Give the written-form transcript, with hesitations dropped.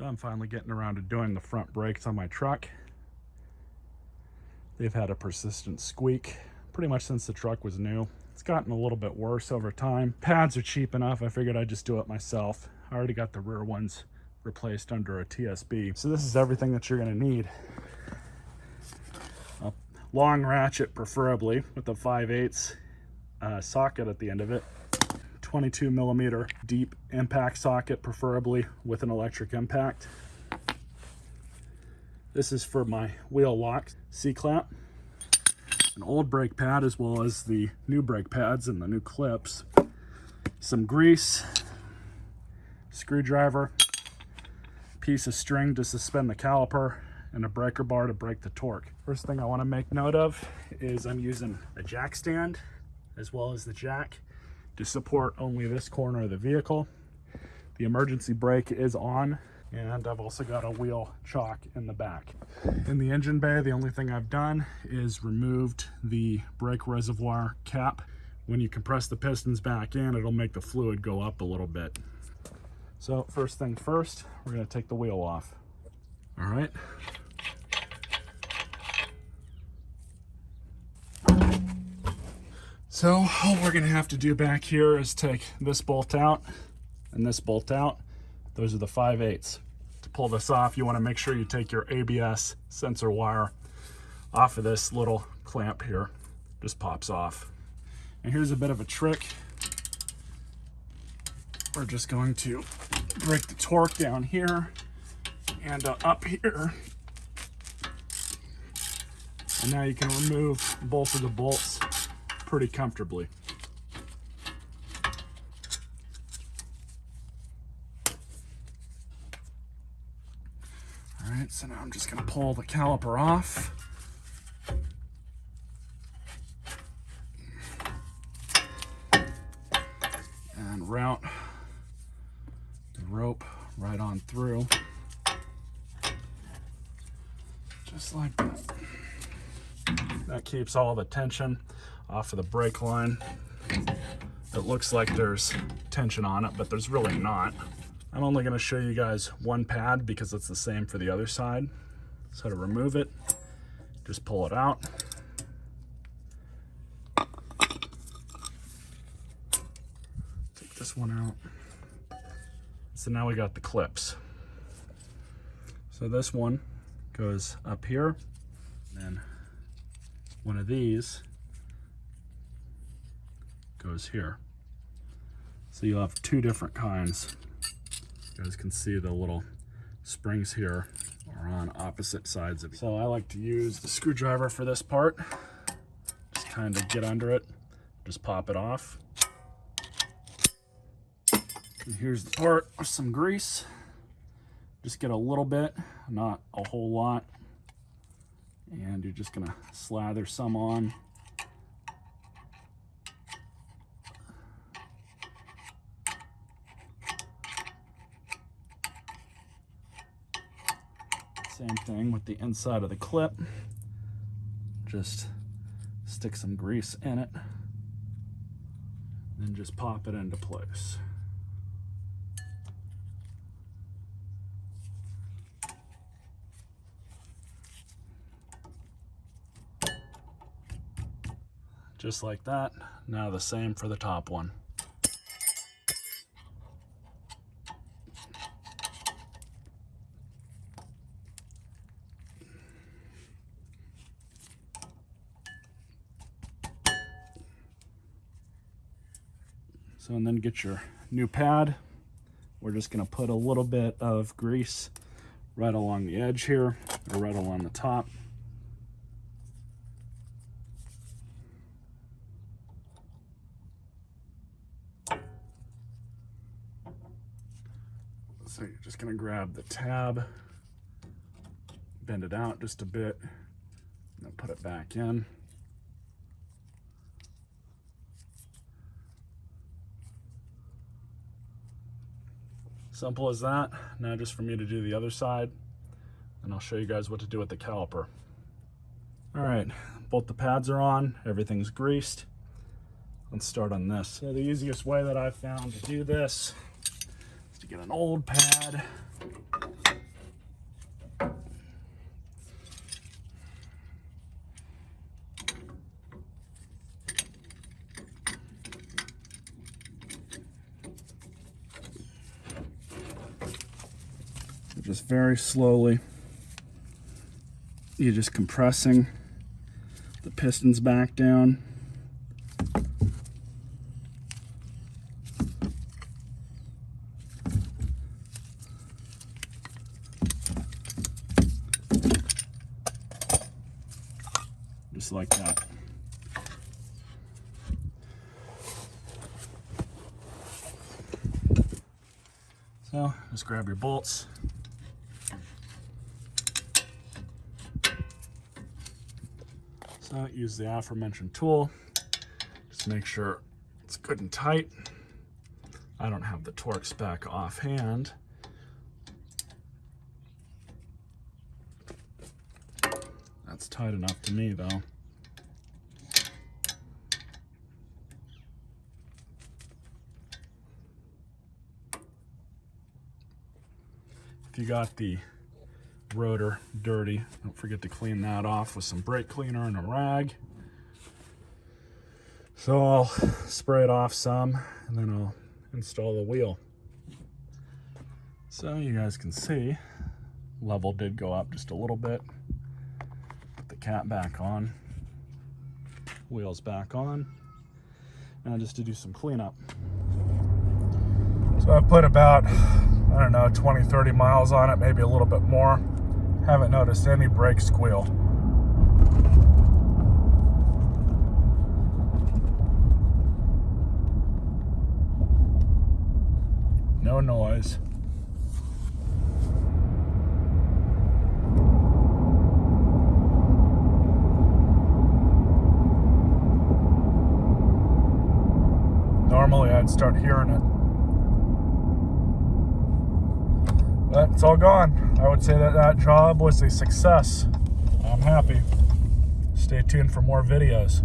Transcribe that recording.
So I'm finally getting around to doing the front brakes on my truck. They've had a persistent squeak pretty much since the truck was new. It's gotten a little bit worse over time. Pads are cheap enough, I figured I'd just do it myself. I already got the rear ones replaced under a TSB. So this is everything that you're gonna need. A long ratchet, preferably, with a 5/8 socket at the end of it. 22 millimeter deep impact socket, preferably with an electric impact. This is for my wheel lock C-clamp. An old brake pad as well as the new brake pads and the new clips. Some grease, screwdriver, piece of string to suspend the caliper, and a breaker bar to break the torque. First thing I want to make note of is I'm using a jack stand as well as the jack to support only this corner of the vehicle. The emergency brake is on, and I've also got a wheel chock in the back. In the engine bay, the only thing I've done is removed the brake reservoir cap. When you compress the pistons back in, it'll make the fluid go up a little bit. So first thing first, we're gonna take the wheel off. All right. So all we're gonna have to do back here is take this bolt out and this bolt out. Those are the 5/8. To pull this off, you wanna make sure you take your ABS sensor wire off of this little clamp here. Just pops off. And here's a bit of a trick. We're just going to break the torque down here and up here. And now you can remove both of the bolts pretty comfortably. All right, so now I'm just gonna pull the caliper off. And route the rope right on through. Just like that. That keeps all the tension off of the brake line. It looks like there's tension on it, but there's really not. I'm only going to show you guys one pad because it's the same for the other side. So to remove it, just pull it out. Take this one out. So now we got the clips. So this one goes up here, and then one of these goes here. So you'll have two different kinds. You guys can see the little springs here are on opposite sides of it. So I like to use the screwdriver for this part. Just kind of get under it, just pop it off. And here's the part with some grease. Just get a little bit, not a whole lot. And you're just gonna slather some on. Same thing with the inside of the clip. Just stick some grease in it and just pop it into place. Just like that. Now the same for the top one. So, and then get your new pad. We're just gonna put a little bit of grease right along the edge here, or right along the top. So you're just gonna grab the tab, bend it out just a bit, and then put it back in. Simple as that. Now just for me to do the other side, and I'll show you guys what to do with the caliper. All right, both the pads are on, everything's greased. Let's start on this. So the easiest way that I've found to do this is to get an old pad, Just very slowly, you're just compressing the pistons back down. Just like that. So just grab your bolts. So use the aforementioned tool. Just make sure it's good and tight. I don't have the torque spec offhand. That's tight enough to me though. If you got the rotor dirty, don't forget to clean that off with some brake cleaner and a rag. So I'll spray it off some and then I'll install the wheel. So you guys can see, level did go up just a little bit. Put the cap back on, wheels back on, and just to do some cleanup. So I put about, I don't know, 20, 30 miles on it, maybe a little bit more. Haven't noticed any brake squeal. No noise. Normally I'd start hearing it. But it's all gone. I would say that that job was a success. I'm happy. Stay tuned for more videos.